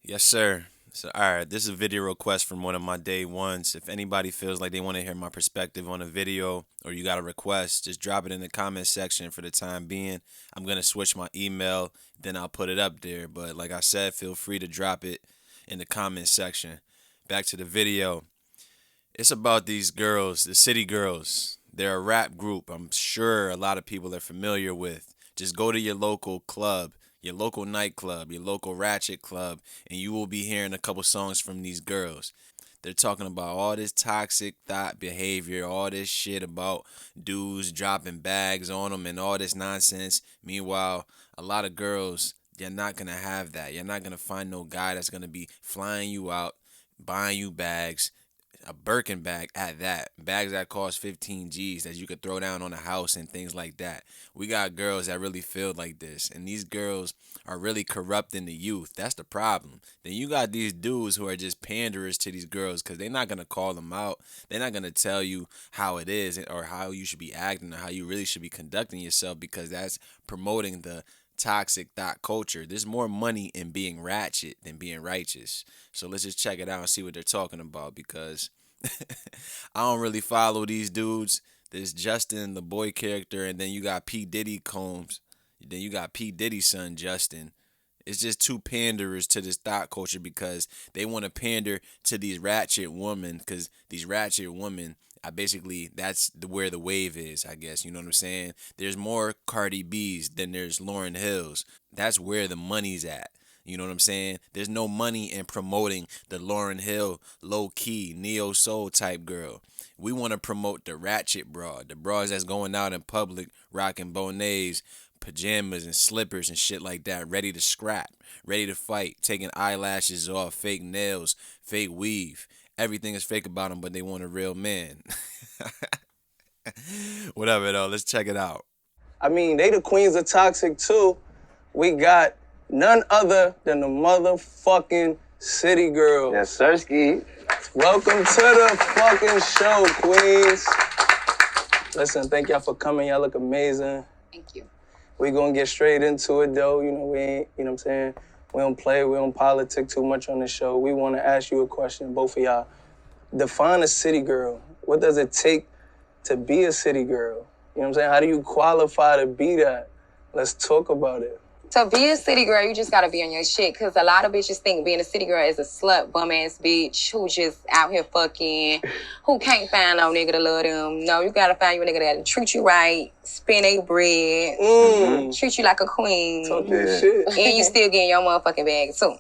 Yes, sir. So, all right, this is a video request from one of my day ones. If anybody feels like they want to hear my perspective on a video or you got a request, just drop it in the comment section for the time being. I'm going to switch my email, then I'll put it up there. But like I said, feel free to drop it in the comment section. Back to the video. It's about these girls, the City Girls. They're a rap group I'm sure a lot of people are familiar with. Just go to your local club, your local nightclub, your local ratchet club, and you will be hearing a couple songs from these girls. They're talking about all this toxic thought behavior, all this shit about dudes dropping bags on them and all this nonsense. Meanwhile, a lot of girls, you're not going to have that. You're not going to find no guy that's going to be flying you out, buying you bags, a Birkin bag at that. Bags that cost 15 G's that you could throw down on a house and things like that. We got girls that really feel like this, and these girls are really corrupting the youth. That's the problem. Then you got these dudes who are just panderers to these girls because they're not going to call them out. They're not going to tell you how it is or how you should be acting or how you really should be conducting yourself because that's promoting the toxic thought culture. There's more money in being ratchet than being righteous. So let's just check it out and see what they're talking about because I don't really follow these dudes. There's Justin, the boy character, and then you got P. Diddy Combs. Then you got P. Diddy's son, Justin. It's just two panderers to this thought culture because they want to pander to these ratchet women because these ratchet women, I basically, that's where the wave is, I guess. You know what I'm saying? There's more Cardi B's than there's Lauryn Hills. That's where the money's at. You know what I'm saying? There's no money in promoting the Lauryn Hill, low-key, neo-soul type girl. We want to promote the ratchet broad, the broads that's going out in public, rocking bonnets, pajamas and slippers and shit like that, ready to scrap, ready to fight, taking eyelashes off, fake nails, fake weave. Everything is fake about them, but they want a real man. Whatever, though. Let's check it out. I mean, they the queens of toxic, too. We got none other than the motherfucking City Girls. Yes, Sirski. Welcome to the fucking show, queens. Listen, thank y'all for coming. Y'all look amazing. Thank you. We gonna get straight into it, though. You know, we ain't, you know what I'm saying? We don't play, we don't politic too much on the show. We want to ask you a question, both of y'all. Define a city girl. What does it take to be a city girl? You know what I'm saying? How do you qualify to be that? Let's talk about it. To be a city girl, you just gotta be on your shit. Cause a lot of bitches think being a city girl is a slut, bum ass bitch who just out here fucking, who can't find no nigga to love them. No, you gotta find you a nigga that'll treat you right, spend a bread, treat you like a queen, Talk your shit. and you still getting your motherfucking bag too.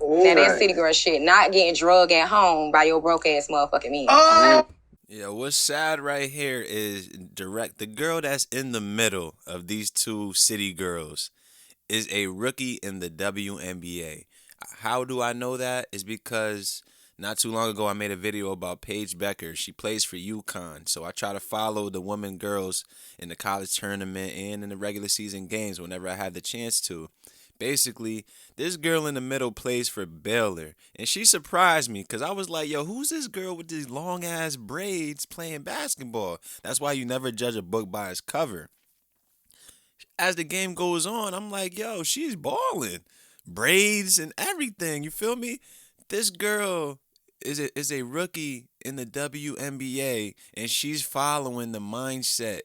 Ooh, Now that's city girl shit. Not getting drugged at home by your broke ass motherfucking man. Yeah, what's sad right here is the girl that's in the middle of these two city girls is a rookie in the WNBA. How do I know that? Is because not too long ago I made a video about Paige Becker. She plays for UConn. So I try to follow the women girls in the college tournament and in the regular season games whenever I have the chance to. Basically, this girl in the middle plays for Baylor. And she surprised me because I was like, yo, who's this girl with these long-ass braids playing basketball? That's why you never judge a book by its cover. As the game goes on, I'm like, yo, she's balling. Braids and everything, you feel me? This girl is a rookie in the WNBA, and she's following the mindset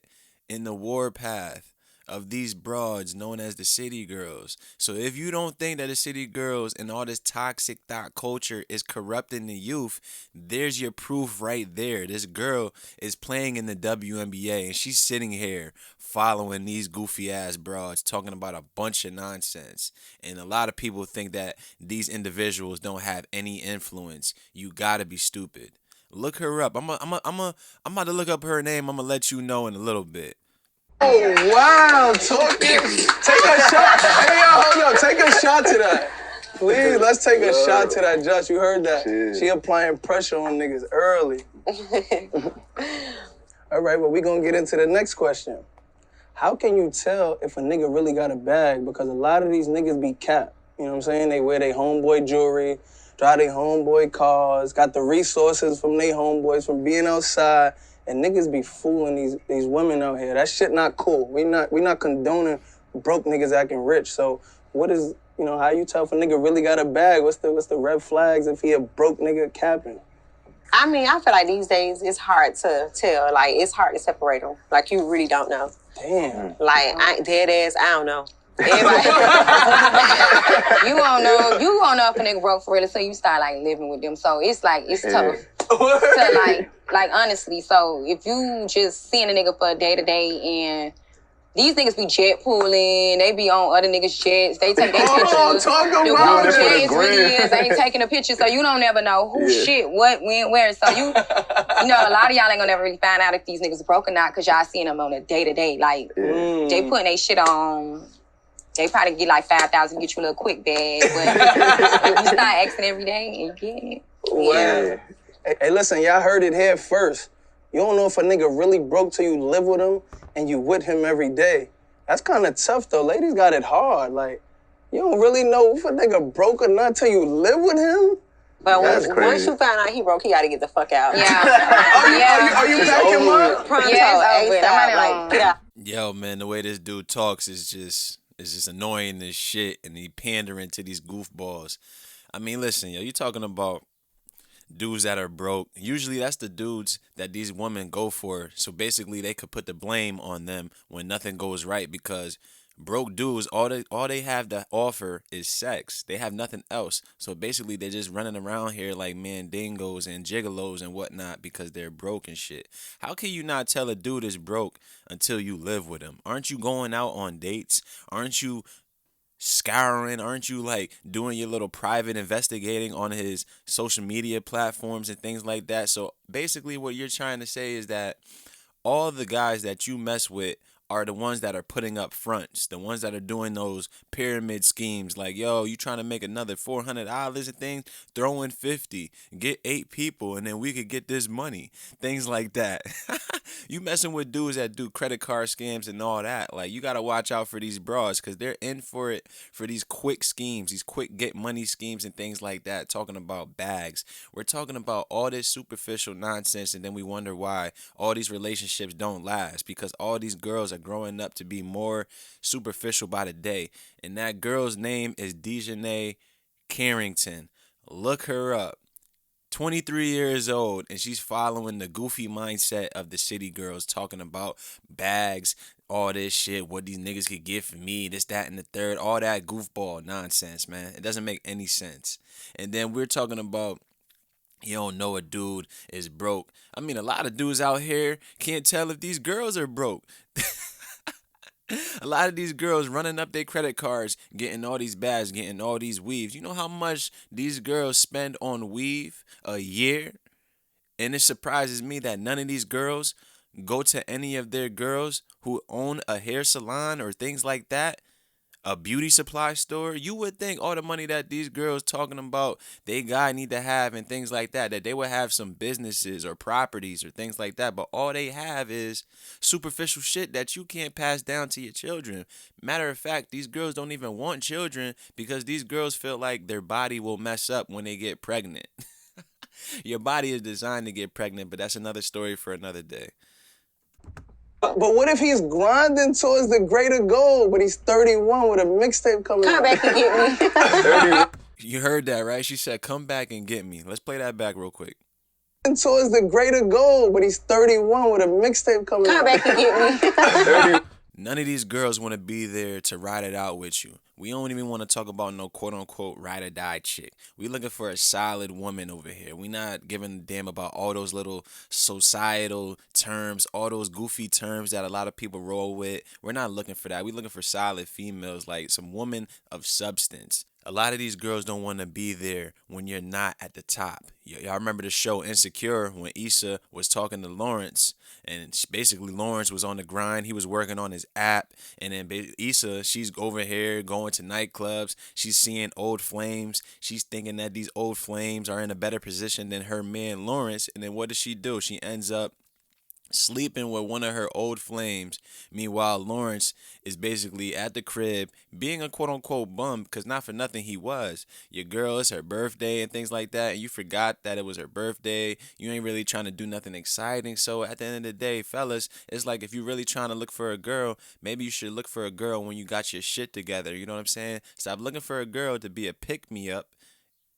in the warpath of these broads known as the city girls. So if you don't think that the city girls and all this toxic thought culture is corrupting the youth, there's your proof right there. This girl is playing in the WNBA and she's sitting here following these goofy ass broads talking about a bunch of nonsense. And a lot of people think that these individuals don't have any influence. You gotta be stupid. Look her up. I'm about to look up her name. I'm gonna let you know in a little bit. Oh, wow. Take a shot. Hey, yo, hold up. Take a shot to that. Please, let's take a shot to that, Josh. You heard that. Shit. She applying pressure on niggas early. All right, well, we going to get into the next question. How can you tell if a nigga really got a bag? Because a lot of these niggas be capped. You know what I'm saying? They wear their homeboy jewelry, drive their homeboy cars, got the resources from their homeboys from being outside. And niggas be fooling these women out here. That shit not cool. We not condoning broke niggas acting rich. So what is, you You know, how you tell if a nigga really got a bag? What's the red flags if he a broke nigga capping? I mean, I feel like these days it's hard to tell. Like, it's hard to separate them. Like, you really don't know. Damn. Like, dead ass, I don't know. Everybody. You won't know if a nigga broke for real until you start like living with them. So it's like it's tough to like honestly. So if you just seeing a nigga for a day to day and these niggas be jet pooling, they be on other niggas' jets, they take their pictures. Talk The about road it. jets really is, they ain't taking a picture, so you don't never know who shit, what, when, where. So you know, a lot of y'all ain't gonna never really find out if these niggas broke or not, because y'all seeing them on a day to day. Like they putting their shit on. They probably get like 5,000, get you a little quick bag, but if you start asking every day and you get it. Yeah. Hey, listen, y'all heard it here first. You don't know if a nigga really broke till you live with him and you with him every day. That's kind of tough though. Ladies got it hard. Like, you don't really know if a nigga broke or not till you live with him. But That's once you find out he broke, he got to get the fuck out. Yeah. Are you back in mind? Pronto, Yeah, it's over. ASAP, like, get out. Yo, man, the way this dude talks is just annoying as shit, and he pandering to these goofballs. I mean, listen, yo, you talking about dudes that are broke. Usually that's the dudes that these women go for. So basically they could put the blame on them when nothing goes right, because broke dudes, all they have to offer is sex. They have nothing else. So basically they're just running around here like mandingos and gigolos and whatnot because they're broke and shit. How can you not tell a dude is broke until you live with him? Aren't you going out on dates? Aren't you scouring? Aren't you like doing your little private investigating on his social media platforms and things like that? So basically what you're trying to say is that all the guys that you mess with are the ones that are putting up fronts, the ones that are doing those pyramid schemes like, yo, you trying to make another $400 and things, throw in 50, get 8 people, and then we could get this money. Things like that. You messing with dudes that do credit card scams and all that. Like, you got to watch out for these bras because they're in for it for these quick schemes, these quick get money schemes and things like that. Talking about bags. We're talking about all this superficial nonsense, and then we wonder why all these relationships don't last, because all these girls are growing up to be more superficial by the day. And that girl's name is Dejanay Carrington. Look her up. 23 years old, and she's following the goofy mindset of the city girls, talking about bags, all this shit, what these niggas could get for me, this, that, and the third, all that goofball nonsense, man. It doesn't make any sense. And then we're talking about you don't know a dude is broke. I mean, a lot of dudes out here can't tell if these girls are broke. A lot of these girls running up their credit cards, getting all these bags, getting all these weaves. You know how much these girls spend on weave a year? And it surprises me that none of these girls go to any of their girls who own a hair salon or things like that, a beauty supply store. You would think all the money that these girls talking about they guy need to have and things like that, that they would have some businesses or properties or things like that, but all they have is superficial shit that you can't pass down to your children. Matter of fact, these girls don't even want children because these girls feel like their body will mess up when they get pregnant. Your body is designed to get pregnant, but that's another story for another day. But what if he's grinding towards the greater goal, but he's 31 with a mixtape coming out? Come back and get me. You heard that, right? She said, come back and get me. Let's play that back real quick. Towards the greater goal, but he's 31 with a mixtape coming out. Come back and get me. None of these girls want to be there to ride it out with you. We don't even want to talk about no quote-unquote ride or die chick. We looking for a solid woman over here. We not giving a damn about all those little societal terms, all those goofy terms that a lot of people roll with. We're not looking for that. We looking for solid females, like some woman of substance. A lot of these girls don't want to be there when you're not at the top. Y'all remember the show Insecure when Issa was talking to Lawrence, and basically Lawrence was on the grind. He was working on his app, and then Issa, she's over here going to nightclubs. She's seeing old flames. She's thinking that these old flames are in a better position than her man Lawrence, and then what does she do? She ends up sleeping with one of her old flames. Meanwhile, Lawrence is basically at the crib being a quote unquote bum because not for nothing he was. Your girl, it's her birthday and things like that, and you forgot that it was her birthday. You ain't really trying to do nothing exciting. So at the end of the day, fellas, it's like if you're really trying to look for a girl, maybe you should look for a girl when you got your shit together. You know what I'm saying? Stop looking for a girl to be a pick me up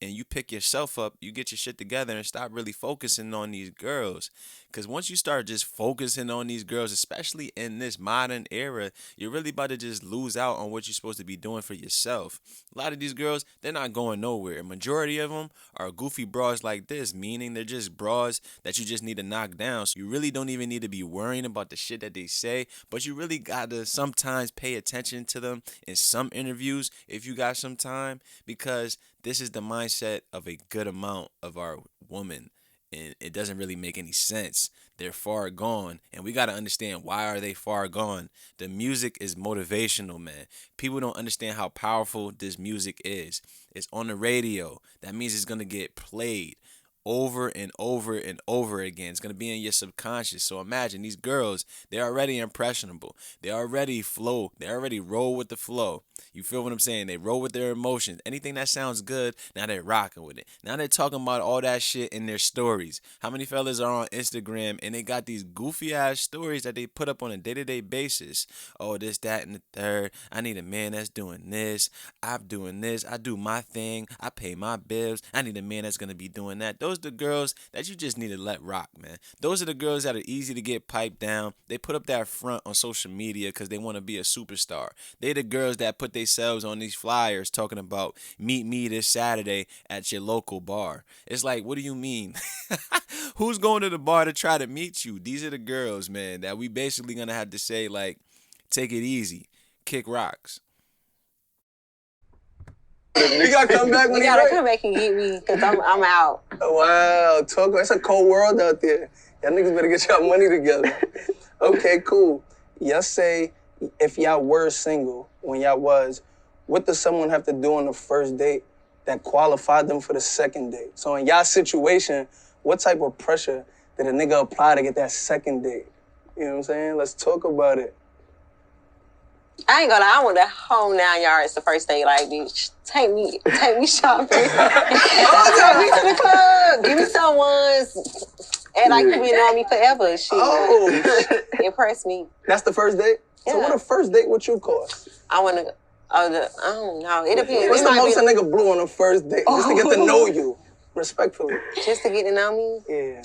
and you pick yourself up, you get your shit together and stop really focusing on these girls. Because once you start just focusing on these girls, especially in this modern era, you're really about to just lose out on what you're supposed to be doing for yourself. A lot of these girls, they're not going nowhere. A majority of them are goofy bras like this, meaning they're just bras that you just need to knock down. So you really don't even need to be worrying about the shit that they say, but you really got to sometimes pay attention to them in some interviews if you got some time, because this is the mindset of a good amount of our women, and it doesn't really make any sense. They're far gone, and we got to understand why are they far gone. The music is motivational, man. People don't understand how powerful this music is. It's on the radio. That means it's going to get played over and over and over again. It's going to be in your subconscious. So imagine these girls, they're already impressionable. They already flow. They already roll with the flow. You feel what I'm saying? They roll with their emotions. Anything that sounds good, now they're rocking with it. Now they're talking about all that shit in their stories. How many fellas are on Instagram and they got these goofy ass stories that they put up on a day-to-day basis? Oh, this, that, and the third. I need a man that's doing this. I'm doing this. I do my thing. I pay my bills. I need a man that's going to be doing that. Those are the girls that you just need to let rock, man. Those are the girls that are easy to get piped down. They put up that front on social media because they want to be a superstar. They the girls that put themselves on these flyers talking about meet me this Saturday at your local bar. It's like, what do you mean? Who's going to the bar to try to meet you? These are the girls, man, that we basically gonna have to say, like, take it easy, kick rocks. You gotta come back when You you gotta ready. come back and get me, cause I'm out. Wow, talk. It's a cold world out there. Y'all niggas better get y'all money together. Okay, cool. Y'all say if y'all were single when y'all was, what does someone have to do on the first date that qualified them for the second date? So in y'all situation, what type of pressure did a nigga apply to get that second date? You know what I'm saying? Let's talk about it. I ain't gonna lie, I want the whole 9 yards the first day. Like, bitch, take me shopping. Take me to the club. Give me some ones. And like you been on me forever. Shit. Oh, Impress me. that's the first date? So Yeah. what a first date would you cost? I wanna. I don't know. It depends. What's It the might most be a nigga blew on a first date? Just to get to know you, respectfully. just to get to know me. Yeah.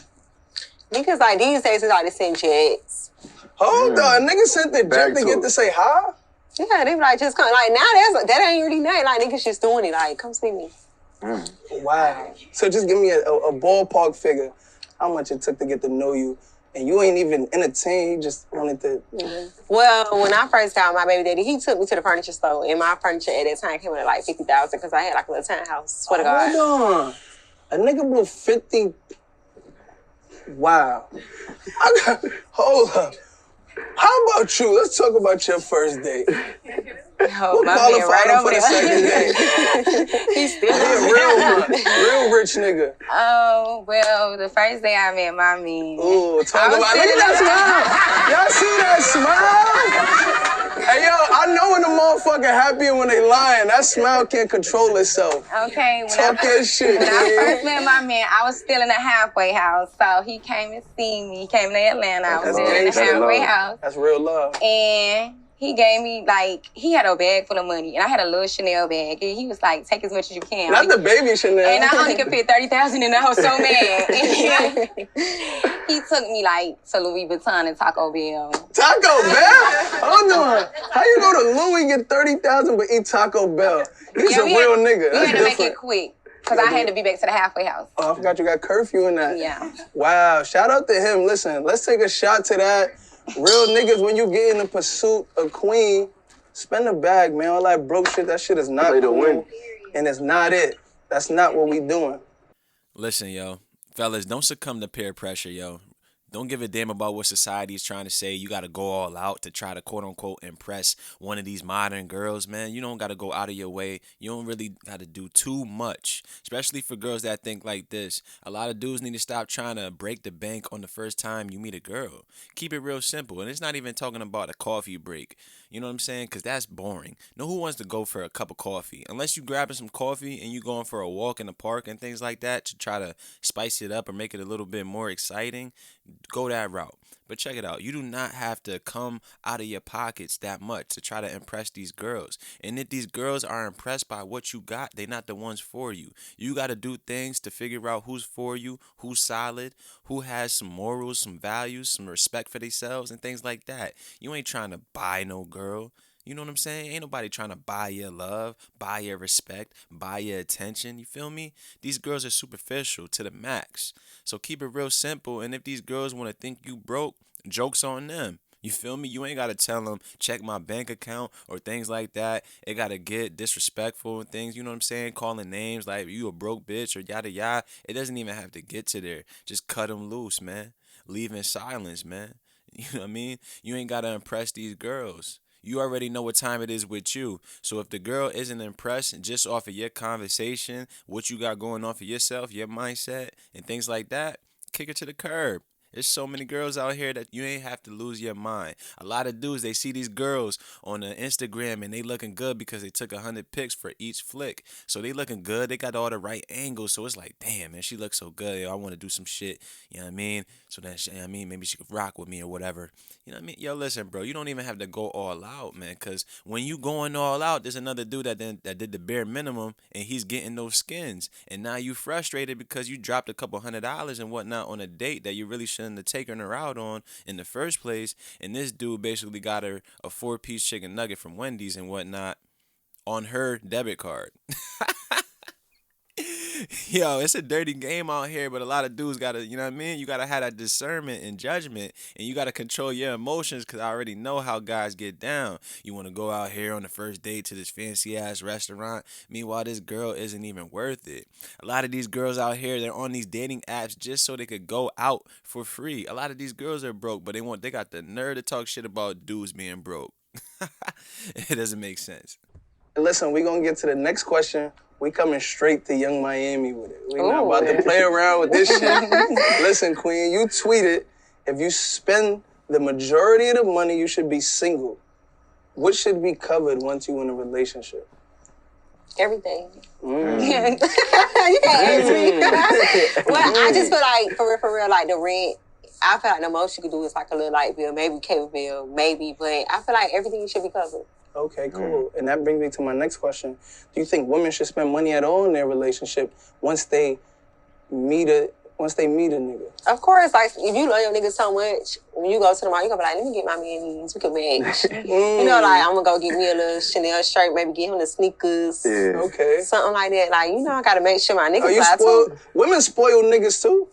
Because like these days, it's like they send jets. Hold on, nigga sent the jet Back to to get it. to say hi? Yeah, they be like just come. Like now, that ain't really nothing. Like niggas just doing it. Like come see me. Wow. So just give me a ballpark figure, how much it took to get to know you. And you ain't even entertained, you just wanted to, you know. Well, when I first got my baby daddy, he took me to the furniture store, and my furniture at that time came in at like $50,000 because I had like a little townhouse. Swear to God. Hold on. A nigga blew 50. Wow. Hold up. How about you? Let's talk about your first date. Oh, Who my man qualified right him over for the there. second date? He's still Real rich nigga. Oh, well, the first day I met my man. Ooh, talk I was about it. Look at that smile. Y'all see that smile? Hey, yo, I know when the motherfucker happy and when they lying. That smile can't control itself. Okay, Talk that shit, when I man. first met my man, I was still in a halfway house. So he came and see me. He came to Atlanta. I was That's still in a gangsta halfway love. house. That's real love. And he gave me, like, he had a bag full of money. And I had a little Chanel bag. And he was like, take as much as you can. Not the baby Chanel. And I only could fit $30,000 and I was so mad. He took me like to Louis Vuitton and Taco Bell. Taco Bell? Hold on. How you go to Louis, get 30,000 but eat Taco Bell? He's a real nigga. We That's had to make different. it quick because I had to be back to the halfway house. Oh, I forgot you got curfew in that. Yeah. Wow. Shout out to him. Listen, let's take a shot to that. Real niggas, when you get in the pursuit of queen, spend a bag, man. All that broke shit, that shit is not Play to cool. win. And it's not it. That's not what we doing. Listen, yo, fellas, don't succumb to peer pressure, yo. Don't give a damn about what society is trying to say. You got to go all out to try to quote unquote impress one of these modern girls, man. You don't got to go out of your way. You don't really got to do too much, especially for girls that think like this. A lot of dudes need to stop trying to break the bank on the first time you meet a girl. Keep it real simple. And it's not even talking about a coffee break. You know what I'm saying? Because that's boring. No, who wants to go for a cup of coffee? Unless you grabbing some coffee and you going for a walk in the park and things like that to try to spice it up or make it a little bit more exciting, go that route. But check it out. You do not have to come out of your pockets that much to try to impress these girls. And if these girls are impressed by what you got, they're not the ones for you. You got to do things to figure out who's for you, who's solid, who has some morals, some values, some respect for themselves, and things like that. You ain't trying to buy no girl. You know what I'm saying? Ain't nobody trying to buy your love, buy your respect, buy your attention. You feel me? These girls are superficial to the max. So keep it real simple. And if these girls want to think you broke, joke's on them. You feel me? You ain't got to tell them, check my bank account or things like that. It got to get disrespectful and things, you know what I'm saying? Calling names like you a broke bitch or yada yada. It doesn't even have to get to there. Just cut them loose, man. Leave in silence, man. You know what I mean? You ain't got to impress these girls. You already know what time it is with you. So if the girl isn't impressed just off of your conversation, what you got going on for yourself, your mindset, and things like that, kick her to the curb. There's so many girls out here that you ain't have to lose your mind. A lot of dudes, they see these girls on the Instagram and they looking good because they took 100 pics for each flick. So they looking good. They got all the right angles. So it's like, damn, man, she looks so good. Yo, I want to do some shit. You know what I mean? So then, you know what I mean, maybe she could rock with me or whatever. You know what I mean? Yo, listen, bro, you don't even have to go all out, man. Because when you going all out, there's another dude that did the bare minimum and he's getting those skins. And now you frustrated because you dropped a couple $100 and whatnot on a date that you really shouldn't have taken her out on in the first place. And this dude basically got her a 4-piece chicken nugget from Wendy's and whatnot on her debit card. Yo, it's a dirty game out here, but a lot of dudes gotta, you know what I mean? You gotta have that discernment and judgment, and you gotta control your emotions because I already know how guys get down. You wanna go out here on the first date to this fancy ass restaurant, meanwhile, this girl isn't even worth it. A lot of these girls out here, they're on these dating apps just so they could go out for free. A lot of these girls are broke, but they got the nerve to talk shit about dudes being broke. It doesn't make sense. Listen, we gonna get to the next question. We coming straight to Young Miami with it. We not Ooh. about to play around with this shit. Listen, Queen, you tweeted, if you spend the majority of the money, you should be single. What should be covered once you in a relationship? Everything. You can't ask me. Well, I just feel like, for real, like the rent, I feel like the most you could do is like a little light bill, maybe cable bill, maybe, but I feel like everything should be covered. Okay, cool. And that brings me to my next question. Do you think women should spend money at all in their relationship once they meet a nigga? Of course, like if you love your nigga so much, when you go to the mall, you gonna be like, let me get my man these. We can match. You know, like I'm gonna go get me a little Chanel shirt, maybe get him the sneakers. Yeah. Okay. Something like that. Like, you know, I gotta make sure my nigga Are you fly spoiled? too. Women spoil niggas too?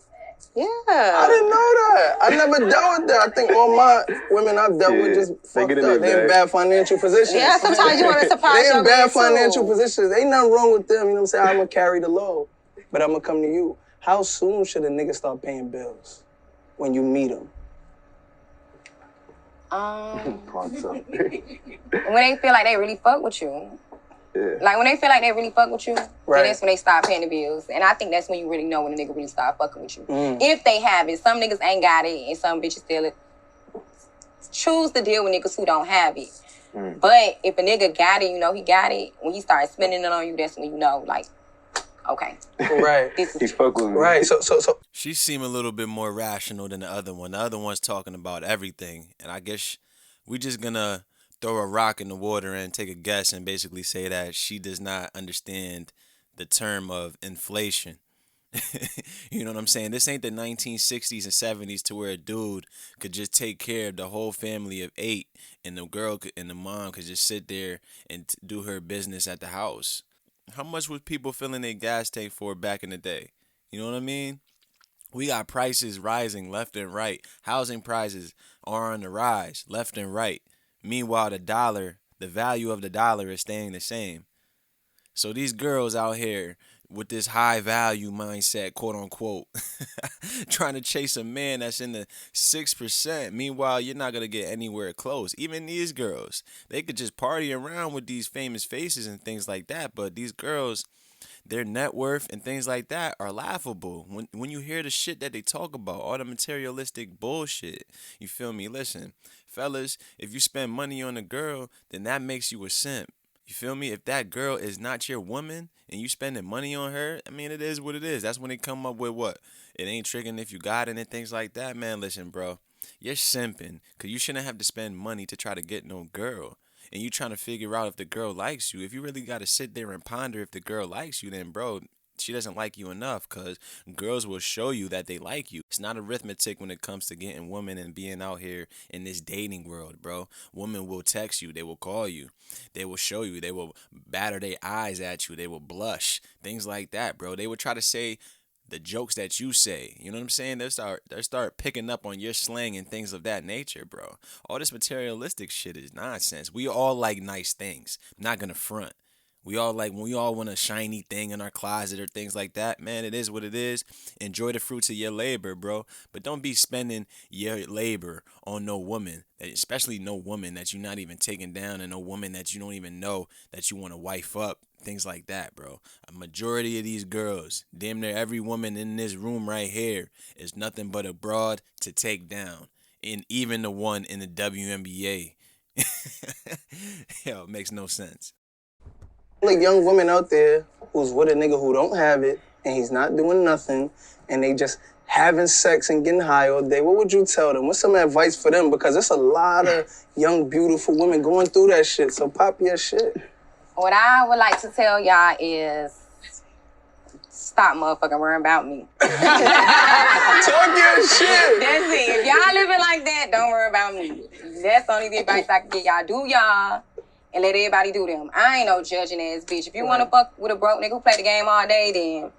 Yeah. I didn't know that. I never dealt with that. I think all my women I've dealt with just fucked up. They in bad financial positions. Yeah, sometimes you want to surprise They your in bad man, financial too. positions. Ain't nothing wrong with them. You know what I'm saying? I'm gonna carry the load, but I'm gonna come to you. How soon should a nigga start paying bills when you meet him? When they feel like they really fuck with you. Yeah. Like when they feel like they really fuck with you, Right. then that's when they start paying the bills. And I think that's when you really know when a nigga really start fucking with you. If they have it. Some niggas ain't got it and some bitches still choose to deal with niggas who don't have it. But if a nigga got it, you know he got it. When he starts spending it on you, that's when you know, like, okay. Right. This is He fuck with me. Right. So. She seem a little bit more rational than the other one. The other one's talking about everything. And I guess we just gonna throw a rock in the water and take a guess and basically say that she does not understand the term of inflation. You know what I'm saying? This ain't the 1960s and 70s to where a dude could just take care of the whole family of 8 and the girl and the mom could just sit there and do her business at the house. How much was people filling their gas tank for back in the day? You know what I mean? We got prices rising left and right. Housing prices are on the rise left and right. Meanwhile, the value of the dollar is staying the same. So these girls out here, with this high value mindset, quote unquote, trying to chase a man that's in the 6%. Meanwhile, you're not gonna get anywhere close. Even these girls, they could just party around with these famous faces and things like that. But these girls, their net worth and things like that are laughable. When you hear the shit that they talk about, all the materialistic bullshit, you feel me? Listen, fellas, if you spend money on a girl, then that makes you a simp. You feel me? If that girl is not your woman and you spending money on her, I mean, it is what it is. That's when they come up with what? It ain't tricking if you got it and things like that. Man, listen, bro. You're simping because you shouldn't have to spend money to try to get no girl. And you trying to figure out if the girl likes you. If you really got to sit there and ponder if the girl likes you, then, bro, she doesn't like you enough because girls will show you that they like you. It's not arithmetic when it comes to getting women and being out here in this dating world, bro. Women will text you, they will call you, they will show you, they will batter their eyes at you, they will blush, things like that, bro. They will try to say the jokes that you say. You know what I'm saying? They start picking up on your slang and things of that nature, bro. All this materialistic shit is nonsense. We all like nice things. I'm not gonna front. We all want a shiny thing in our closet or things like that. Man, it is what it is. Enjoy the fruits of your labor, bro. But don't be spending your labor on no woman, especially no woman that you're not even taking down, and no woman that you don't even know that you want to wife up. Things like that, bro. A majority of these girls, damn near every woman in this room right here, is nothing but a broad to take down. And even the one in the WNBA. Yo, it makes no sense. Like young women out there who's with a nigga who don't have it and he's not doing nothing and they just having sex and getting high all day, what would you tell them? What's some advice for them? Because there's a lot of young, beautiful women going through that shit. So pop your shit. What I would like to tell y'all is stop motherfucking worrying about me. Talk your shit. That's it. If y'all living like that, don't worry about me. That's the only advice I can get y'all. Do y'all and let everybody do them. I ain't no judging ass bitch. If you want to fuck with a broke nigga who play the game all day, then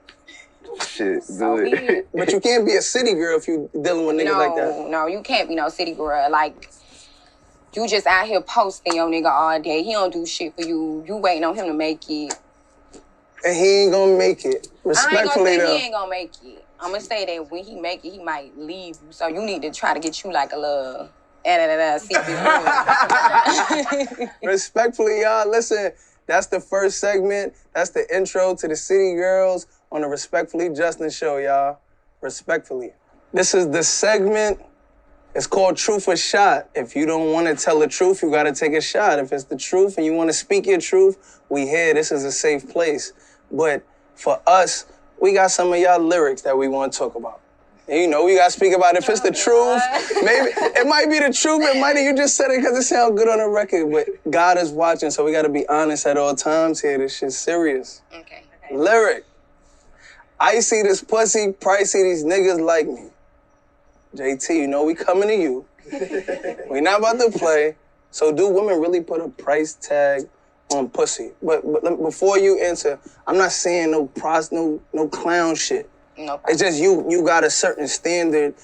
Shit, so be good. it. But you can't be a city girl if you dealing with niggas like that. No, you can't be no city girl. Like, you just out here posting your nigga all day. He don't do shit for you. You waiting on him to make it. And he ain't gonna make it. I ain't Respectfully gonna say though. he ain't gonna make it. I'm gonna say that when he make it, he might leave you. So you need to try to get you like a little secret. Respectfully, y'all, listen, that's the first segment. That's the intro to the City Girls on the Respectfully Justin Show, y'all. Respectfully. This is the segment. It's called Truth or Shot. If you don't want to tell the truth, you got to take a shot. If it's the truth and you want to speak your truth, we here. This is a safe place. But for us, we got some of y'all lyrics that we want to talk about. And you know, we got to speak about it. If it's the truth, maybe it might be the truth. It might you just said it because it sounds good on the record. But God is watching, so we got to be honest at all times here. This shit's serious. Okay. Lyric. I see this pussy, pricey, these niggas like me. JT, you know we coming to you. We not about to play. So do women really put a price tag on pussy? But before you answer, I'm not saying no clown shit. No problem. It's just you got a certain standard,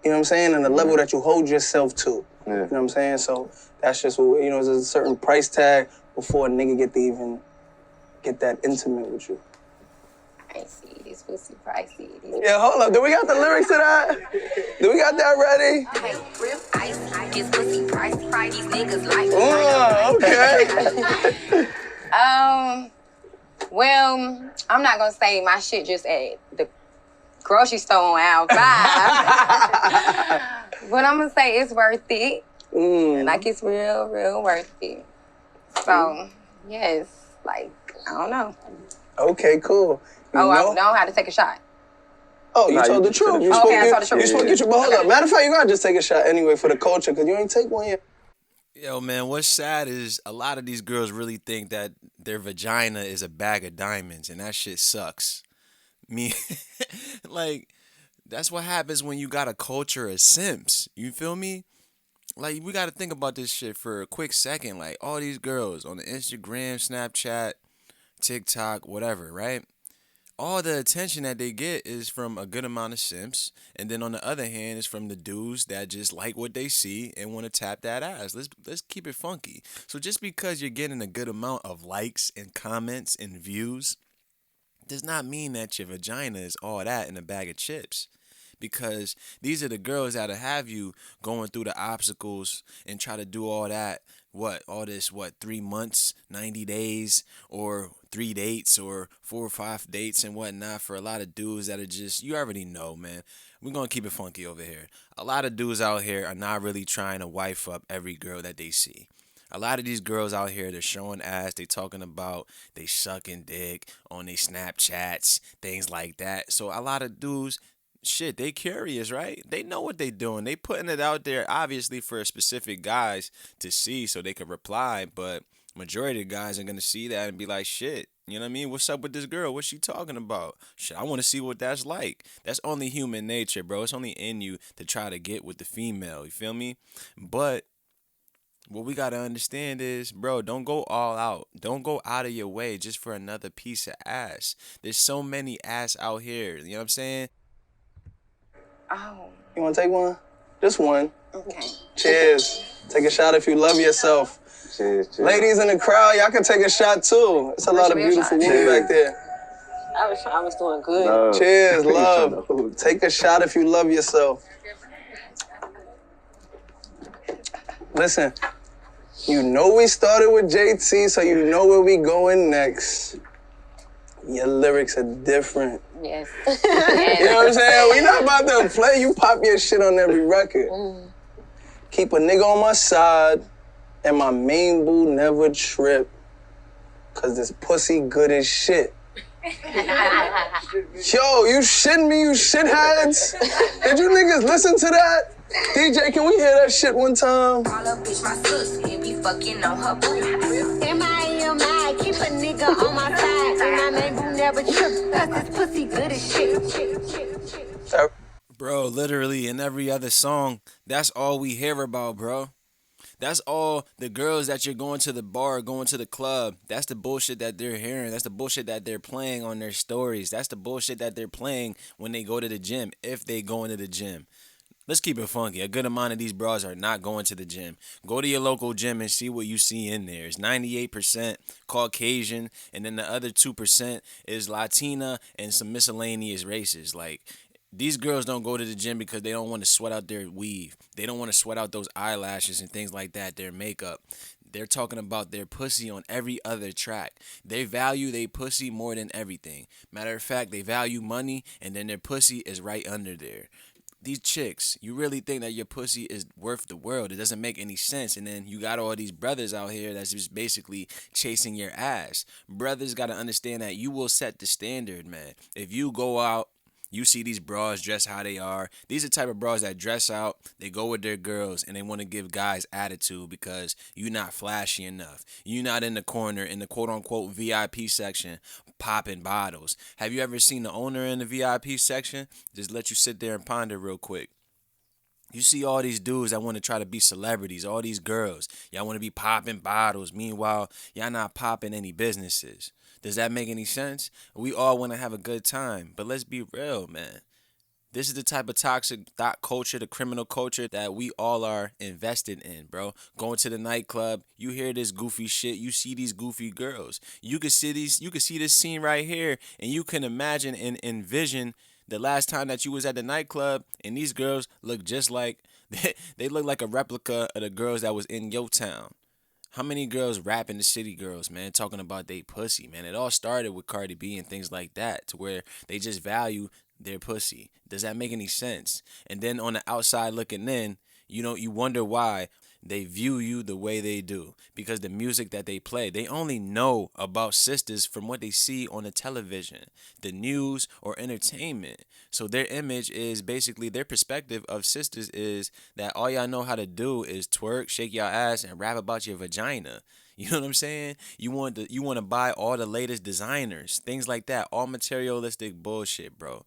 you know what I'm saying, and a level that you hold yourself to. You know what I'm saying? So that's just what, you know, there's a certain price tag before a nigga get to even get that intimate with you. Pricey, this pussy pricey. Yeah, hold up. Do we got the lyrics to that? Do we got that ready? Real ice, this pussy pricey. These niggas like Okay. Well, I'm not gonna say my shit just at the grocery store on aisle 5. But I'm gonna say it's worth it. Like, it's real, real worth it. So, yes, like, I don't know. Okay, cool. I know how to take a shot. Oh, you told the truth. You spoke I told the truth. You spoke your truth. But hold up. Matter of fact, you gotta just take a shot anyway for the culture, because you ain't take one yet. Yo, man, what's sad is a lot of these girls really think that their vagina is a bag of diamonds, and that shit sucks. Me, like, that's what happens when you got a culture of simps. You feel me? Like, we got to think about this shit for a quick second. Like, all these girls on the Instagram, Snapchat, TikTok, whatever, right? All the attention that they get is from a good amount of simps, and then on the other hand, it's from the dudes that just like what they see and want to tap that ass. Let's keep it funky. So just because you're getting a good amount of likes and comments and views, does not mean that your vagina is all that in a bag of chips. Because these are the girls that'll have you going through the obstacles and try to do all that. All this, 3 months, 90 days, or 3 dates, or 4 or 5 dates and whatnot for a lot of dudes that are just, you already know, man. We're going to keep it funky over here. A lot of dudes out here are not really trying to wife up every girl that they see. A lot of these girls out here, they're showing ass. They talking about they sucking dick on their Snapchats, things like that. So a lot of dudes, shit, they curious, right? They know what they doing. They putting it out there, obviously for specific guys to see, so they could reply. But majority of the guys are gonna see that and be like, shit. You know what I mean? What's up with this girl? What's she talking about? Shit, I want to see what that's like. That's only human nature, bro. It's only in you to try to get with the female. You feel me? But what we gotta understand is, bro, don't go all out. Don't go out of your way just for another piece of ass. There's so many ass out here. You know what I'm saying? Oh, You want to take one? Just one. okay. Cheers. Take a shot if you love yourself. Cheers, cheers. Ladies in the crowd, y'all can take a shot too. It's a lot of your beautiful shot? women back there. I was doing good. Love. Cheers, love. No. Take a shot if you love yourself. Listen, you know we started with JT, so you know where we going next. Your lyrics are different. Yes. You know what I'm saying? We not about to play. You pop your shit on every record. Keep a nigga on my side, and my main boo never trip. Cause this pussy good as shit. Yo, you shitting me, you shitheads? Did you niggas listen to that? DJ, can we hear that shit one time? Call up bitch my sis and be fucking on her boo. M.I.M.I. keep a nigga on my side. And my main boo never trip. Cause this pussy good as shit. Bro, literally in every other song, that's all we hear about, bro. That's all the girls that you're going to the bar, going to the club. That's the bullshit that they're hearing. That's the bullshit that they're playing on their stories. That's the bullshit that they're playing when they go to the gym, if they go into the gym. Let's keep it funky. A good amount of these bras are not going to the gym. Go to your local gym and see what you see in there. It's 98% Caucasian, and then the other 2% is Latina and some miscellaneous races. Like, these girls don't go to the gym because they don't want to sweat out their weave. They don't want to sweat out those eyelashes and things like that, their makeup. They're talking about their pussy on every other track. They value their pussy more than everything. Matter of fact, they value money, and then their pussy is right under there. These chicks, you really think that your pussy is worth the world. It doesn't make any sense. And then you got all these brothers out here that's just basically chasing your ass. Brothers got to understand that you will set the standard, man. If you go out, you see these bras dress how they are. These are the type of bras that dress out, they go with their girls, and they want to give guys attitude because you're not flashy enough. You're not in the corner in the quote-unquote VIP section popping bottles. Have you ever seen the owner in the VIP section? Just let you sit there and ponder real quick. You see all these dudes that want to try to be celebrities, all these girls. Y'all want to be popping bottles. Meanwhile, y'all not popping any businesses. Does that make any sense? We all want to have a good time, but let's be real, man. This is the type of toxic thought culture, the criminal culture that we all are invested in, bro. Going to the nightclub, you hear this goofy shit, you see these goofy girls. You can see this scene right here, and you can imagine and envision the last time that you was at the nightclub, and these girls look just like they look like a replica of the girls that was in your town. How many girls rapping the city girls, man, talking about they pussy, man? It all started with Cardi B and things like that, to where they just value their pussy. Does that make any sense? And then on the outside looking in, you wonder why they view you the way they do, because the music that they play, they only know about sisters from what they see on the television, the news, or entertainment. So their image is basically, their perspective of sisters is that all y'all know how to do is twerk, shake your ass, and rap about your vagina. You know what I'm saying? You want to buy all the latest designers, things like that, all materialistic bullshit, bro.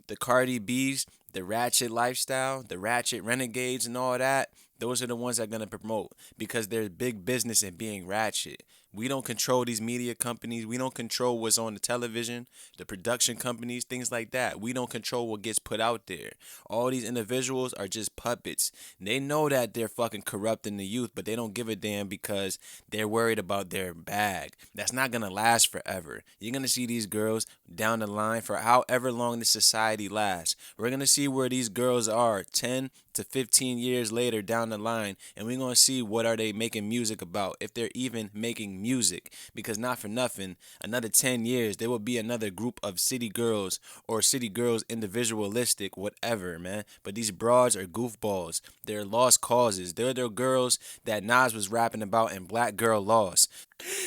The Cardi B's, the ratchet lifestyle, the ratchet renegades and all that, those are the ones that are going to promote because there's big business in being ratchet. We don't control these media companies. We don't control what's on the television, the production companies, things like that. We don't control what gets put out there. All these individuals are just puppets. They know that they're fucking corrupting the youth, but they don't give a damn because they're worried about their bag. That's not going to last forever. You're going to see these girls down the line for however long this society lasts. We're going to see where these girls are 10 to 15 years later down the line, and we're going to see what are they making music about, if they're even making music, because not for nothing, another 10 years there will be another group of city girls or city girls individualistic whatever, man. But these broads are goofballs. They're lost causes. They're the girls that Nas was rapping about in Black Girl Lost.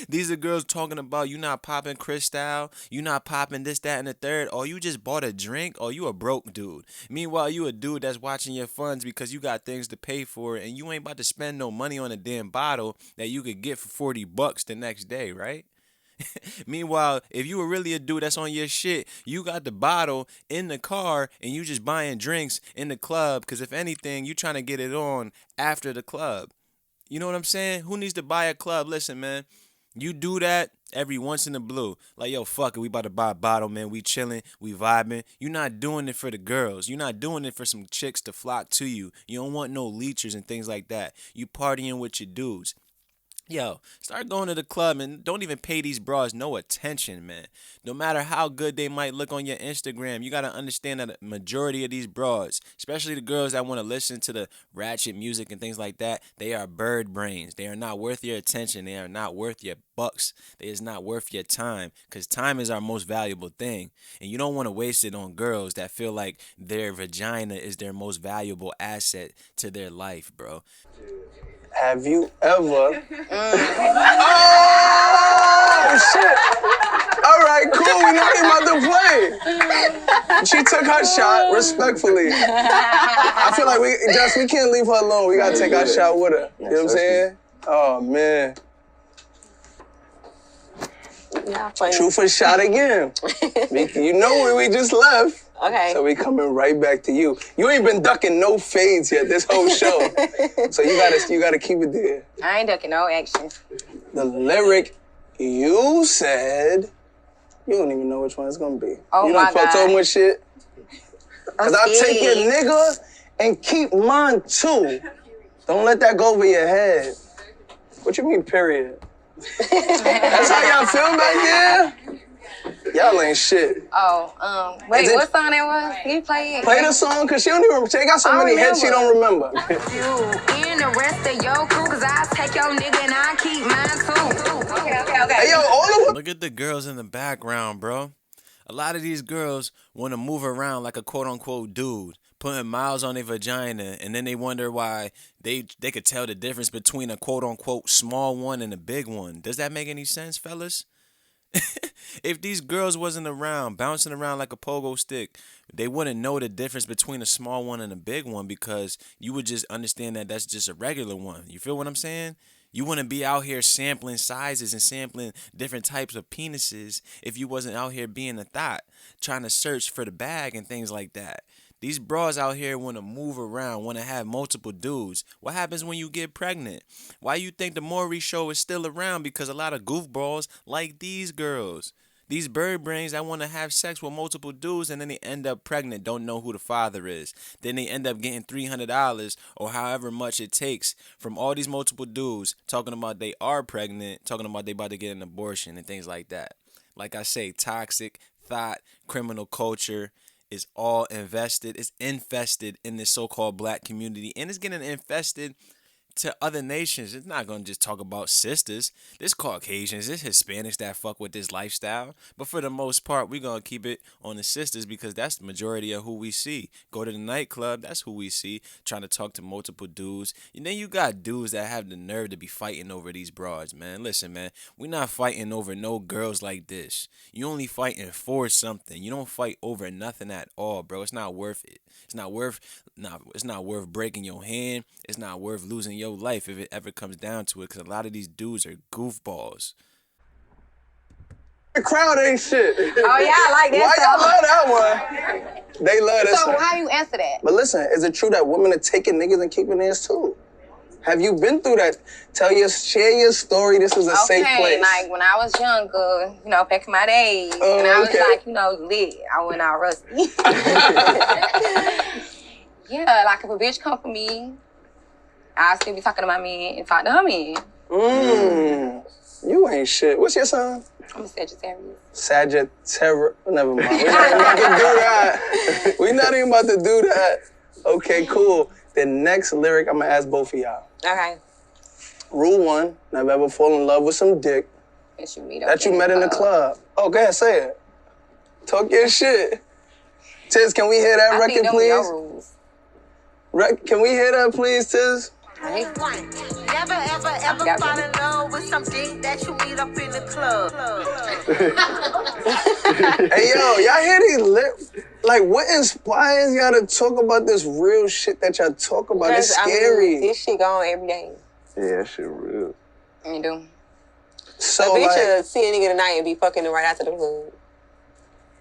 These are girls talking about you not popping Cristal, you not popping this, that, and the third, or you just bought a drink, or you a broke dude. Meanwhile, you a dude that's watching your funds because you got things to pay for, and you ain't about to spend no money on a damn bottle that you could get for $40 the next day, right? Meanwhile, if you were really a dude that's on your shit, you got the bottle in the car and you just buying drinks in the club because if anything, you trying to get it on after the club. You know what I'm saying? Who needs to buy a club? Listen, man. You do that every once in a blue. Like, yo, fuck it. We about to buy a bottle, man. We chilling. We vibing. You're not doing it for the girls. You're not doing it for some chicks to flock to you. You don't want no leechers and things like that. You partying with your dudes. Yo, start going to the club and don't even pay these bras no attention, man. No matter how good they might look on your Instagram, you got to understand that the majority of these bras, especially the girls that want to listen to the ratchet music and things like that, they are bird brains. They are not worth your attention. They are not worth your bucks. They is not worth your time because time is our most valuable thing. And you don't want to waste it on girls that feel like their vagina is their most valuable asset to their life, bro. Have you ever? Oh shit! All right, cool. We know you about to play. She took her shot respectfully. I feel like we can't leave her alone. We gotta take our shot with her. You know what I'm saying? Oh man. True for shot again. You know where we just left. Okay. So we coming right back to you. You ain't been ducking no fades yet this whole show. So you gotta keep it there. I ain't ducking no action. The lyric you said, you don't even know which one it's gonna be. Oh you my done fucked God. so much shit. Cause I'll take your nigga and keep mine too. Don't let that go over your head. What you mean, period? That's how y'all feel back there? Y'all ain't shit. Oh, wait, what song that was? Can you play it? Play the song, cause she don't even, she got so many hits she don't remember. You and the rest of your crew, cause I'll take your nigga and I'll keep mine too. Okay. Hey, yo, all of Look at the girls in the background, bro. A lot of these girls want to move around like a quote-unquote dude, putting miles on their vagina, and then they wonder why they could tell the difference between a quote-unquote small one and a big one. Does that make any sense, fellas? If these girls wasn't around, bouncing around like a pogo stick, they wouldn't know the difference between a small one and a big one because you would just understand that that's just a regular one. You feel what I'm saying? You wouldn't be out here sampling sizes and sampling different types of penises if you wasn't out here being a thought, trying to search for the bag and things like that. These bras out here want to move around, want to have multiple dudes. What happens when you get pregnant? Why you think the Maury show is still around? Because a lot of goofballs like these girls. These bird brains that want to have sex with multiple dudes and then they end up pregnant, don't know who the father is. Then they end up getting $300 or however much it takes from all these multiple dudes talking about they are pregnant, talking about they about to get an abortion and things like that. Like I say, toxic thought, criminal culture is all invested. It's infested in this so-called black community and it's getting infested to other nations. It's not going to just talk about sisters. There's Caucasians, there's Hispanics that fuck with this lifestyle. But for the most part, we're going to keep it on the sisters because that's the majority of who we see. Go to the nightclub, that's who we see, trying to talk to multiple dudes. And then you got dudes that have the nerve to be fighting over these broads, man. Listen, man, we're not fighting over no girls like this. You only fighting for something. You don't fight over nothing at all, bro. It's not worth it. It's not worth breaking your hand. It's not worth losing your life if it ever comes down to it because a lot of these dudes are goofballs. The crowd ain't shit. Oh, yeah, I like that Why song. y'all love that one? They love that. So how you answer that? But listen, is it true that women are taking niggas and keeping theirs too? Have you been through that? Share your story. This is a safe place. Like when I was younger, back in my days, and I was like, lit. I went out rusty. Yeah, like if a bitch come for me, I'll still be talking to my man and talk to her man. You ain't shit. What's your sign? I'm a Sagittarius. Sagittarius. Never mind. We're not even about to do that. We're not even about to do that. Okay, cool. The next lyric, I'm gonna ask both of y'all. Okay. Rule 1, never ever fall in love with some dick That you met in the club. Oh, go ahead, say it. Talk your shit. Tiz, can we hear that record, please? Your rules. Can we hear that, please, Tiz? Never ever fall in love with some dick that you meet up in the club. Hey, yo, y'all hear these lyrics? Like, what inspires y'all to talk about this real shit that y'all talk about? It's scary. This shit go on every day. Yeah, that shit real. You do. So, a bitch will see a nigga tonight and be fucking him right after the club.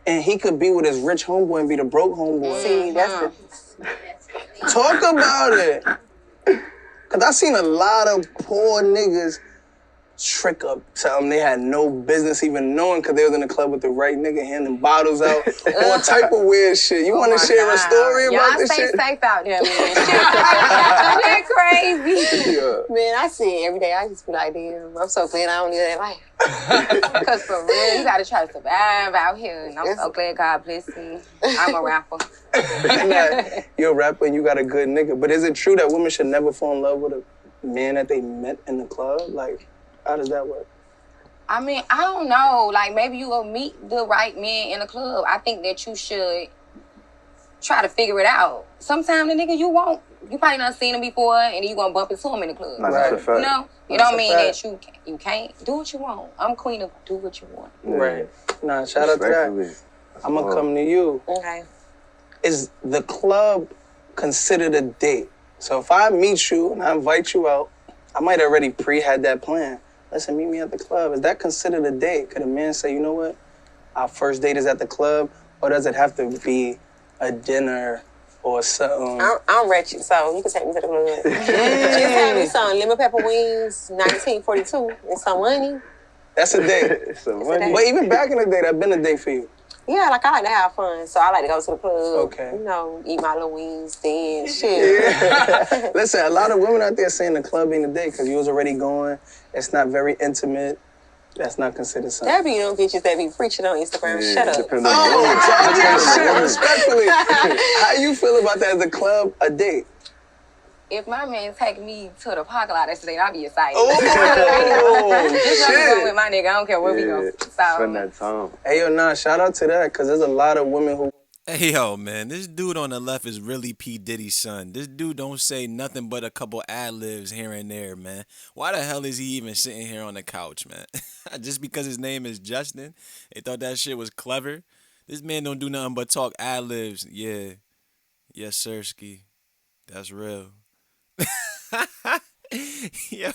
And he could be with his rich homeboy and be the broke homeboy. See, that's the... Talk about it. Because I seen a lot of poor niggas trick up something they had no business even knowing because they was in the club with the right nigga handing bottles out. All type of weird shit. You want to share a story about this shit? Y'all stay safe out there, man. Shit crazy. Yeah. Man, I see it every day. I just be like, damn, I'm so glad I don't live that life. Because for real, you got to try to survive out here. And I'm so glad God bless me. I'm a rapper. You're a rapper and you got a good nigga. But is it true that women should never fall in love with a man that they met in the club? Like, how does that work? I mean, I don't know. Like, maybe you will meet the right man in the club. I think that you should try to figure it out. Sometimes the nigga you probably not seen him before, and then you gonna bump into him in the club. Right. That's a fact. You know? It don't mean that you can't do what you want. I'm queen of do what you want. Right. Nah, shout out to that. I'm gonna come to you. Okay. Is the club considered a date? So if I meet you and I invite you out, I might already had that plan. Listen, meet me at the club. Is that considered a date? Could a man say, you know what? Our first date is at the club, or does it have to be a dinner or something? I'm wretched, so you can take me to the club. Just have me some lemon pepper wings, 1942, and some money. That's a date. But even back in the day, that been a date for you. Yeah, like I like to have fun, so I like to go to the club. Okay. You know, eat my little wings, dance, shit. Yeah. Listen, a lot of women out there saying the club ain't a date because you was already going. It's not very intimate. That's not considered something. There be them bitches that be preaching on Instagram. Shut up. Talk your shit respectfully. How you feel about that? Is the club a date? If my man take me to the parking lot yesterday, I'll be excited. Oh, Just shit. go with my nigga. I don't care where we go. Spend that time. Hey, yo, nah, shout out to that because there's a lot of women who... Hey, yo, man, this dude on the left is really P. Diddy's son. This dude don't say nothing but a couple ad-libs here and there, man. Why the hell is he even sitting here on the couch, man? Just because his name is Justin? They thought that shit was clever? This man don't do nothing but talk ad-libs. Yeah. Yes, sirski. That's real. Yo.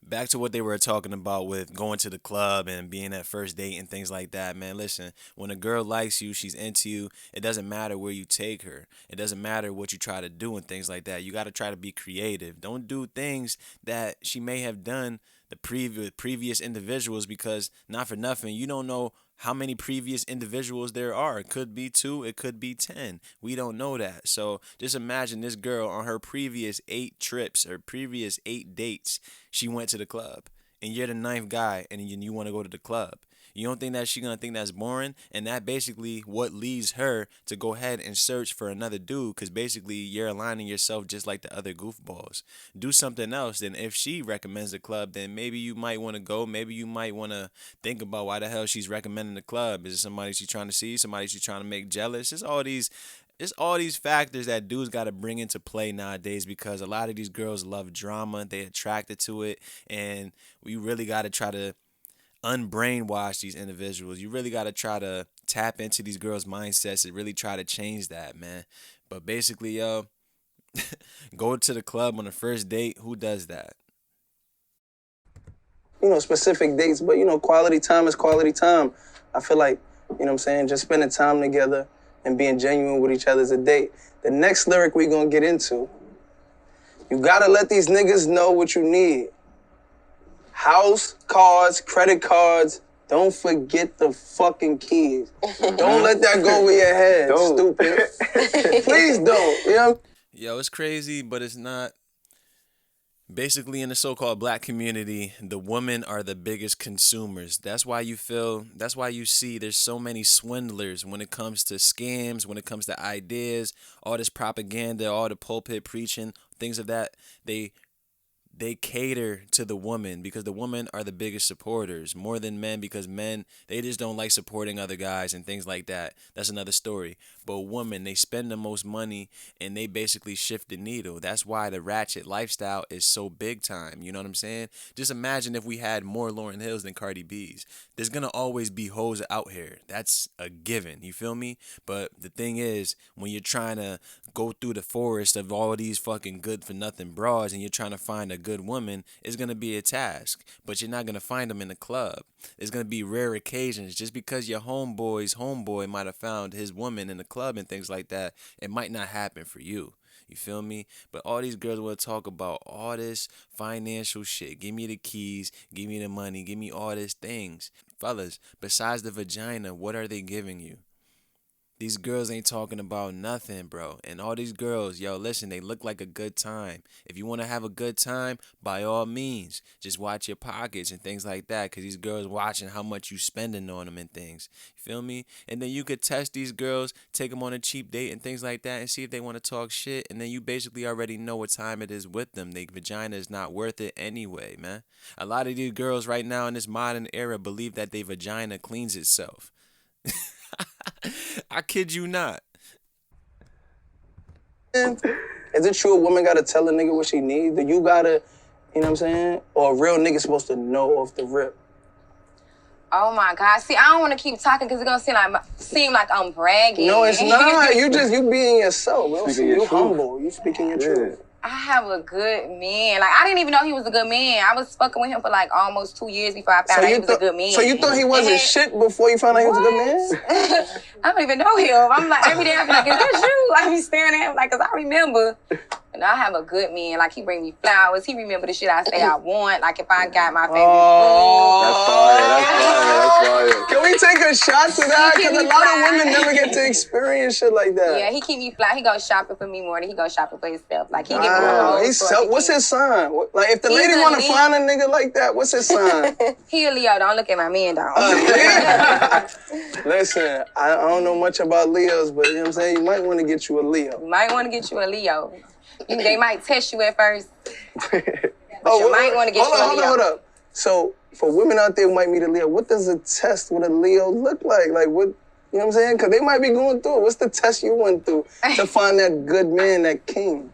Back to what they were talking about with going to the club and being at first date and things like that, man. Listen, when a girl likes you, she's into you, it doesn't matter where you take her. It doesn't matter what you try to do and things like that. You got to try to be creative. Don't do things that she may have done the previous individuals because, not for nothing, you don't know how many previous individuals there are. It could be 2, it could be 10. We don't know that. So just imagine this girl on her previous 8 trips or previous 8 dates, she went to the club. And you're the 9th guy and you want to go to the club. You don't think that she's going to think that's boring? And that basically what leads her to go ahead and search for another dude because basically you're aligning yourself just like the other goofballs. Do something else. Then if she recommends the club, then maybe you might want to go. Maybe you might want to think about why the hell she's recommending the club. Is it somebody she's trying to see? Somebody she's trying to make jealous? It's all these factors that dudes got to bring into play nowadays because a lot of these girls love drama. They're attracted to it. And we really got to try to unbrainwash these individuals. You really got to try to tap into these girls' mindsets and really try to change that, man. But basically, yo, go to the club on the first date. Who does that? You know, specific dates, but, you know, quality time is quality time. I feel like, you know what I'm saying, just spending time together, and being genuine with each other as a date. The next lyric we gonna get into, you gotta let these niggas know what you need. House, cars, credit cards. Don't forget the fucking keys. Don't let that go over your head, stupid. Please don't. You know? Yo, it's crazy, but it's not. Basically, in the so-called black community, the women are the biggest consumers. That's why you see there's so many swindlers when it comes to scams, when it comes to ideas, all this propaganda, all the pulpit preaching, things of that. They cater to the woman because the women are the biggest supporters, more than men, because men, they just don't like supporting other guys and things like that. That's another story. But women, they spend the most money and they basically shift the needle. That's why the ratchet lifestyle is so big time. You know what I'm saying? Just imagine if we had more Lauryn Hills than Cardi B's. There's going to always be hoes out here. That's a given. You feel me? But the thing is, when you're trying to go through the forest of all these fucking good for nothing broads and you're trying to find a good woman, it's going to be a task, but you're not going to find them in the club. It's going to be rare occasions. Just because your homeboy's homeboy might have found his woman in the club and things like that, it might not happen for you. You feel me? But all these girls want to talk about all this financial shit. Give me the keys, give me the money, give me all these things. Fellas, besides the vagina, what are they giving you? These girls ain't talking about nothing, bro. And all these girls, yo, listen, they look like a good time. If you want to have a good time, by all means, just watch your pockets and things like that, because these girls watching how much you spending on them and things. You feel me? And then you could test these girls, take them on a cheap date and things like that and see if they want to talk shit. And then you basically already know what time it is with them. Their vagina is not worth it anyway, man. A lot of these girls right now in this modern era believe that their vagina cleans itself. I kid you not. Is it true a woman gotta tell a nigga what she needs? Do you gotta, you know what I'm saying? Or a real nigga supposed to know off the rip? Oh my God. See, I don't want to keep talking because it's going to seem like I'm bragging. No, it's not. You being yourself, bro. You Speaking your truth. humble. You speaking your truth. I have a good man. Like, I didn't even know he was a good man. I was fucking with him for like almost 2 years before I found out he was a good man. So you thought he wasn't shit before you found out he was a good man? I don't even know him. I'm like, every day I be like, is that you? I be staring at him like, because I remember. And I have a good man. Like, he bring me flowers. He remember the shit I say I want. Like, if I got my favorite That's fire. Can we take a shot to that? Because a lot of women never get to experience shit like that. Yeah, he keep me fly. He go shopping for me more than he go shopping for himself. Like, he give me What's his sign? Like, if the lady want to find a nigga like that, what's his sign? He a Leo. Don't look at my man, dog. Listen, I don't know much about Leos, but you know what I'm saying? You might want to get you a Leo. You might want to get you a Leo. They might test you at first. But you might want to get you a Leo. Hold up. So, for women out there who might meet a Leo, what does a test with a Leo look like? Like, what, you know what I'm saying? Because they might be going through it. What's the test you went through to find that good man, that king?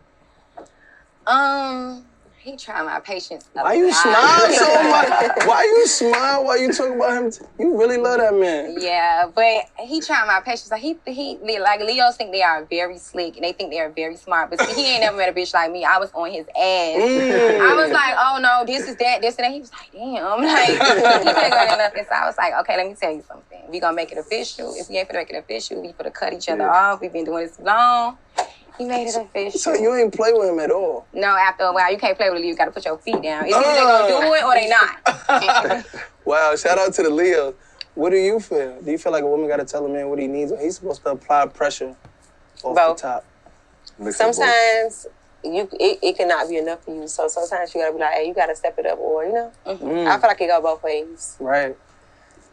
He tried my patience. Why you smile so much? Why you smile while you talk about him? You really love that man. Yeah, but he tried my patience. Like, he like, Leos think they are very slick and they think they are very smart. But see, he ain't never met a bitch like me. I was on his ass. I was like, oh no, this is that, this and that. He was like, damn. Like, he couldn't go to nothing. So I was like, okay, let me tell you something. We gonna make it official. If we ain't finna make it official, we finna cut each other off. We've been doing this long. He made it official. So you ain't play with him at all? No, after a while, you can't play with a Leo. You gotta put your feet down. It's either they gonna do it or they not. Wow, shout out to the Leos. What do you feel? Do you feel like a woman gotta tell a man what he needs, or he's supposed to apply pressure off the top? Sometimes it cannot be enough for you. So sometimes you gotta be like, hey, you gotta step it up, or you know. I feel like it go both ways. Right.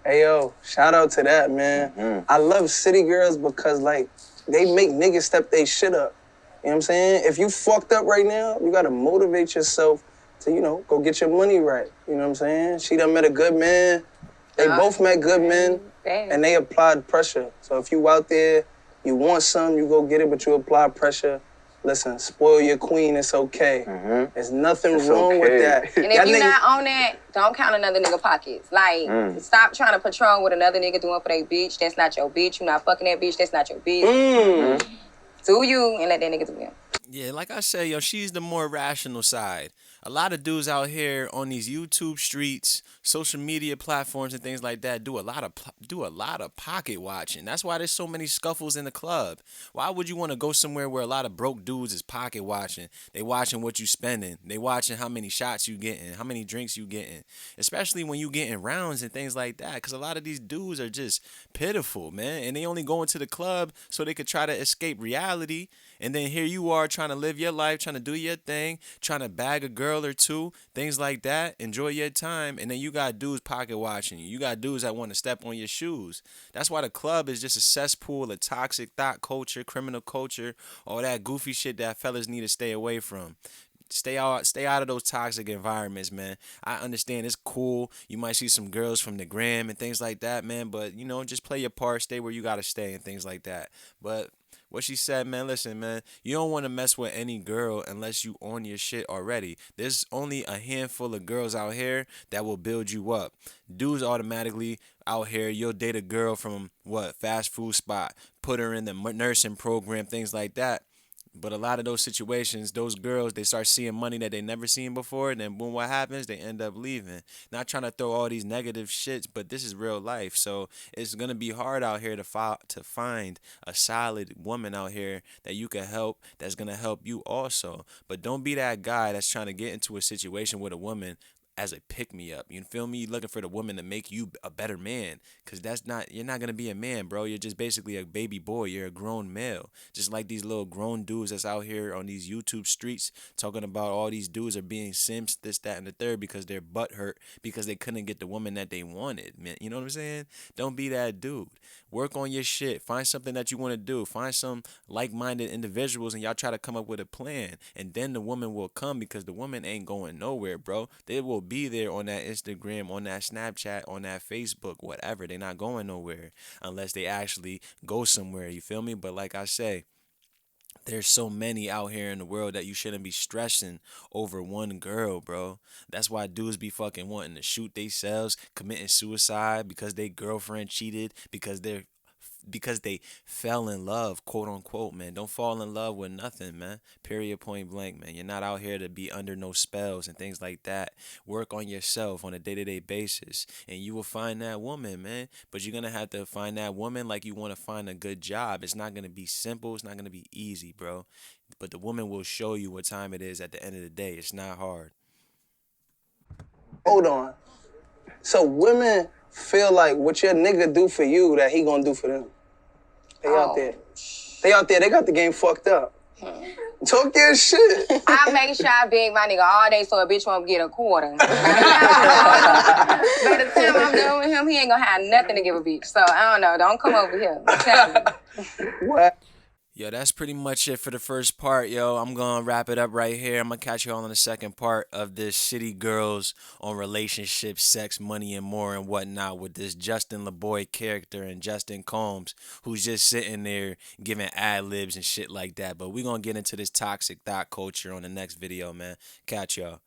Hey yo, shout out to that, man. I love city girls because like they make niggas step they shit up. You know what I'm saying? If you fucked up right now, you gotta motivate yourself to, you know, go get your money right. You know what I'm saying? She done met a good man. They both met good men, and they applied pressure. So if you out there, you want something, you go get it, but you apply pressure. Listen, spoil your queen, it's okay. There's nothing wrong with that. And if you're not on that, don't count another nigga pockets. Like, stop trying to patrol what another nigga doing for their bitch. That's not your bitch. You're not fucking that bitch. That's not your bitch. Do you and let that nigga do him. Yeah, like I say, yo, she's the more rational side. A lot of dudes out here on these YouTube streets, social media platforms, and things like that do a lot of pocket watching. That's why there's so many scuffles in the club. Why would you want to go somewhere where a lot of broke dudes is pocket watching? They watching what you spending. They watching how many shots you getting, how many drinks you getting, especially when you getting rounds and things like that. Because a lot of these dudes are just pitiful, man, and they only go into the club so they could try to escape reality. And then here you are trying to live your life, trying to do your thing, trying to bag a girl or two, things like that. Enjoy your time. And then you got dudes pocket watching you. You got dudes that want to step on your shoes. That's why the club is just a cesspool of toxic thought culture, criminal culture, all that goofy shit that fellas need to stay away from. Stay out of those toxic environments, man. I understand it's cool. You might see some girls from the gram and things like that, man, but just play your part, stay where you gotta stay and things like that. But what she said, man, listen, man, you don't want to mess with any girl unless you on your shit already. There's only a handful of girls out here that will build you up. Dudes automatically out here, you'll date a girl from what, fast food spot, put her in the nursing program, things like that. But a lot of those situations, those girls, they start seeing money that they never seen before, and then boom, what happens? They end up leaving. Not trying to throw all these negative shits, but this is real life. So it's gonna be hard out here to find a solid woman out here that you can help, that's gonna help you also. But don't be that guy that's trying to get into a situation with a woman as a pick me up. You feel me? You're looking for the woman to make you a better man. Cause you're not gonna be a man, bro. You're just basically a baby boy. You're a grown male. Just like these little grown dudes that's out here on these YouTube streets talking about all these dudes are being simps, this, that, and the third because their butt hurt because they couldn't get the woman that they wanted. Man, you know what I'm saying? Don't be that dude. Work on your shit. Find something that you want to do. Find some like-minded individuals and y'all try to come up with a plan. And then the woman will come because the woman ain't going nowhere, bro. They will be there on that Instagram, on that Snapchat, on that Facebook, whatever. They're not going nowhere unless they actually go somewhere. You feel me? But like I say, there's so many out here in the world that you shouldn't be stressing over one girl, bro. That's why dudes be fucking wanting to shoot themselves, committing suicide because they girlfriend cheated, because they fell in love, quote unquote, man. Don't fall in love with nothing, man. Period, point blank, man. You're not out here to be under no spells and things like that. Work on yourself on a day-to-day basis, and you will find that woman, man. But you're gonna have to find that woman like you want to find a good job. It's not gonna be simple. It's not gonna be easy, bro. But the woman will show you what time it is at the end of the day. It's not hard. Hold on. So women feel like what your nigga do for you that he gonna do for them. They out there. They out there. They got the game fucked up. Talk your shit. I make sure I beg my nigga all day so a bitch won't get a quarter. By the time I'm done with him, he ain't gonna have nothing to give a bitch. So I don't know. Don't come over here. I'm telling you. What? Yo, that's pretty much it for the first part, yo. I'm gonna wrap it up right here. I'm gonna catch y'all on the second part of this City Girls on relationships, sex, money, and more and whatnot with this Justin LeBoy character and Justin Combs, who's just sitting there giving ad libs and shit like that. But we gonna get into this toxic thought culture on the next video, man. Catch y'all.